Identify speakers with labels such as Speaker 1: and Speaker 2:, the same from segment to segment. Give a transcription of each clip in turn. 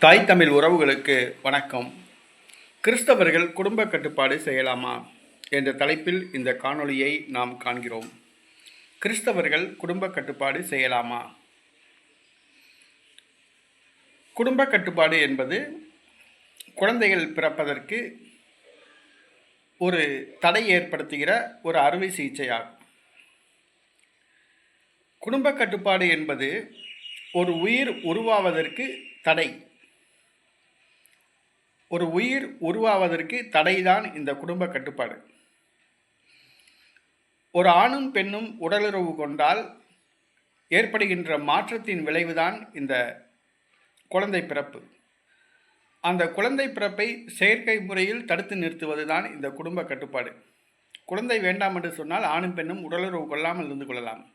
Speaker 1: தாய் தமிழ் உறவுகளுக்கு வணக்கம். கிறிஸ்தவர்கள் குடும்ப கட்டுப்பாடு செய்யலாமா என்ற தலைப்பில் இந்த காணொளியை நாம் காண்கிறோம். கிறிஸ்தவர்கள் குடும்ப கட்டுப்பாடு செய்யலாமா? குடும்ப கட்டுப்பாடு என்பது குழந்தைகள் பிறப்பதற்கு ஒரு தடை ஏற்படுத்துகிற ஒரு அறுவை சிகிச்சையாகும். குடும்ப கட்டுப்பாடு என்பது ஒரு உயிர் உருவாவதற்கு தடை. ஒரு உயிர் உருவாவதற்கு தடைதான் இந்த குடும்ப கட்டுப்பாடு. ஒரு ஆணும் பெண்ணும் உடலுறவு கொண்டால் ஏற்படுகின்ற மாற்றத்தின் விளைவுதான் இந்த குழந்தை பிறப்பு. அந்த குழந்தை பிறப்பை செயற்கை முறையில் தடுத்து நிறுத்துவதுதான் இந்த குடும்ப கட்டுப்பாடு. குழந்தை வேண்டாம் என்று சொன்னால் ஆணும் பெண்ணும் உடலுறவு கொள்ளாமல் இருந்து கொள்ளலாம்.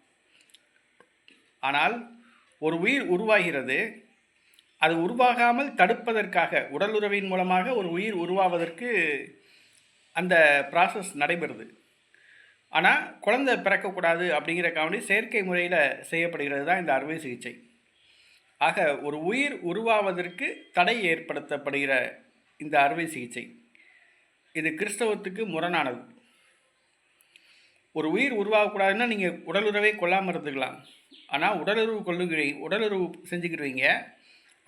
Speaker 1: ஆனால் ஒரு உயிர் உருவாகிறது, அது உருவாகாமல் தடுப்பதற்காக உடலுறவின் மூலமாக ஒரு உயிர் உருவாவதற்கு அந்த ப்ராசஸ் நடைபெறுது. ஆனால் குழந்தை பிறக்கக்கூடாது அப்படிங்கிற காரணி செயற்கை முறையில் செய்யப்படுகிறது தான் இந்த அறுவை சிகிச்சை. ஆக ஒரு உயிர் உருவாவதற்கு தடை ஏற்படுத்தப்படுகிற இந்த அறுவை சிகிச்சை இது கிறிஸ்தவத்துக்கு முரணானது. ஒரு உயிர் உருவாகக்கூடாதுன்னா நீங்கள் உடலுறவை கொள்ளாமல் இருந்துக்கலாம். ஆனால் உடலுறவு செஞ்சுக்கிடுவீங்க.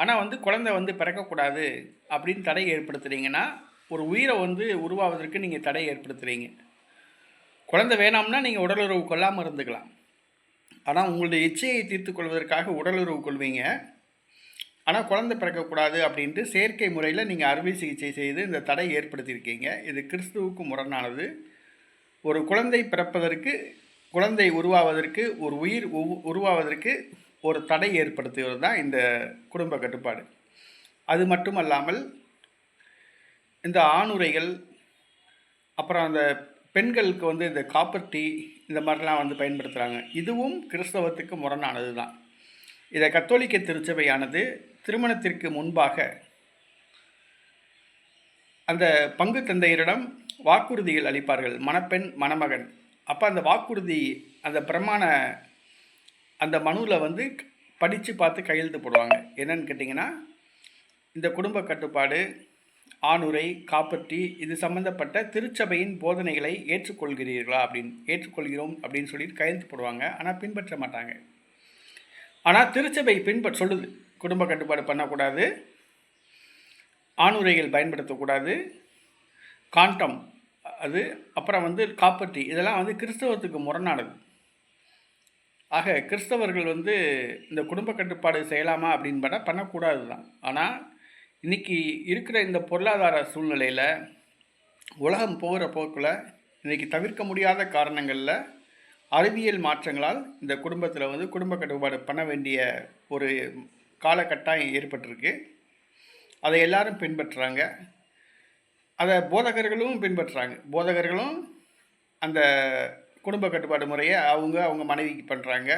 Speaker 1: ஆனால் குழந்தை பிறக்கக்கூடாது அப்படின்னு தடை ஏற்படுத்துகிறீங்கன்னா ஒரு உயிரை உருவாவதற்கு நீங்கள் தடை ஏற்படுத்துகிறீங்க. குழந்தை வேணாம்னா நீங்கள் உடலுறவு கொள்ளாமல் இருந்துக்கலாம். ஆனால் உங்களுடைய இச்சையை தீர்த்து கொள்வதற்காக உடலுறவு கொள்வீங்க. ஆனால் குழந்தை பிறக்கக்கூடாது அப்படின்ட்டு செயற்கை முறையில் நீங்கள் அறுவை சிகிச்சை செய்து இந்த தடை ஏற்படுத்தியிருக்கீங்க. இது கிறிஸ்துவுக்கு முரணானது. ஒரு குழந்தை பிறப்பதற்கு, குழந்தை உருவாவதற்கு, ஒரு உயிர் உருவாவதற்கு ஒரு தடை ஏற்படுத்துவது தான் இந்த குடும்ப கட்டுப்பாடு. அது மட்டுமல்லாமல் இந்த ஆணுரைகள், அப்புறம் அந்த பெண்களுக்கு இந்த காப்பர் டீ இந்த மாதிரிலாம் பயன்படுத்துகிறாங்க. இதுவும் கிறிஸ்தவத்துக்கு முரணானது தான். இதை கத்தோலிக்க திருச்சபையானது திருமணத்திற்கு முன்பாக அந்த பங்கு தந்தையரிடம் வாக்குறுதிகள் அளிப்பார்கள், மணப்பெண் மணமகன். அப்போ அந்த வாக்குறுதி, அந்த பிரமாண அந்த மனுவில் படித்து பார்த்து கையெழுத்து போடுவாங்க. என்னன்னு கேட்டிங்கன்னா, இந்த குடும்ப கட்டுப்பாடு, ஆணுரை, காப்பற்றி இது சம்மந்தப்பட்ட திருச்சபையின் போதனைகளை ஏற்றுக்கொள்கிறீர்களா ஏற்றுக்கொள்கிறோம் அப்படின்னு சொல்லிட்டு கையெழுத்து போடுவாங்க. ஆனால் பின்பற்ற மாட்டாங்க. ஆனால் திருச்சபை சொல்லுது, குடும்ப கட்டுப்பாடு பண்ணக்கூடாது, ஆணுரைகள் பயன்படுத்தக்கூடாது, காண்டம் அது, அப்புறம் காப்பற்றி இதெல்லாம் கிறிஸ்தவத்துக்கு முரணானது. ஆக கிறிஸ்தவர்கள் இந்த குடும்ப கட்டுப்பாடு செய்யலாமா அப்படின்னு பண்ணக்கூடாது தான். ஆனால் இன்றைக்கி இருக்கிற இந்த பொருளாதார சூழ்நிலையில், உலகம் போகிற போக்கில், இன்றைக்கி தவிர்க்க முடியாத காரணங்களில், அறிவியல் மாற்றங்களால் இந்த குடும்பத்தில் குடும்ப கட்டுப்பாடு பண்ண வேண்டிய ஒரு காலகட்டாயம் ஏற்பட்டிருக்கு. அதை எல்லாரும் பின்பற்றுறாங்க. அதை போதகர்களும் பின்பற்றுறாங்க. போதகர்களும் அந்த குடும்ப கட்டுப்பாடு முறையை அவங்க மனைவிக்கு பண்ணுறாங்க.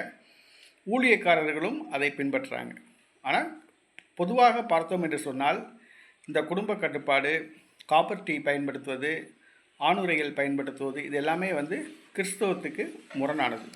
Speaker 1: ஊழியக்காரர்களும் அதை பின்பற்றுறாங்க. ஆனால் பொதுவாக பார்த்தோம் என்று சொன்னால் இந்த குடும்ப கட்டுப்பாடு, காப்பர் டீ பயன்படுத்துவது, ஆணுரைகள் பயன்படுத்துவது இது எல்லாமே கிறிஸ்தவத்துக்கு முரணானது.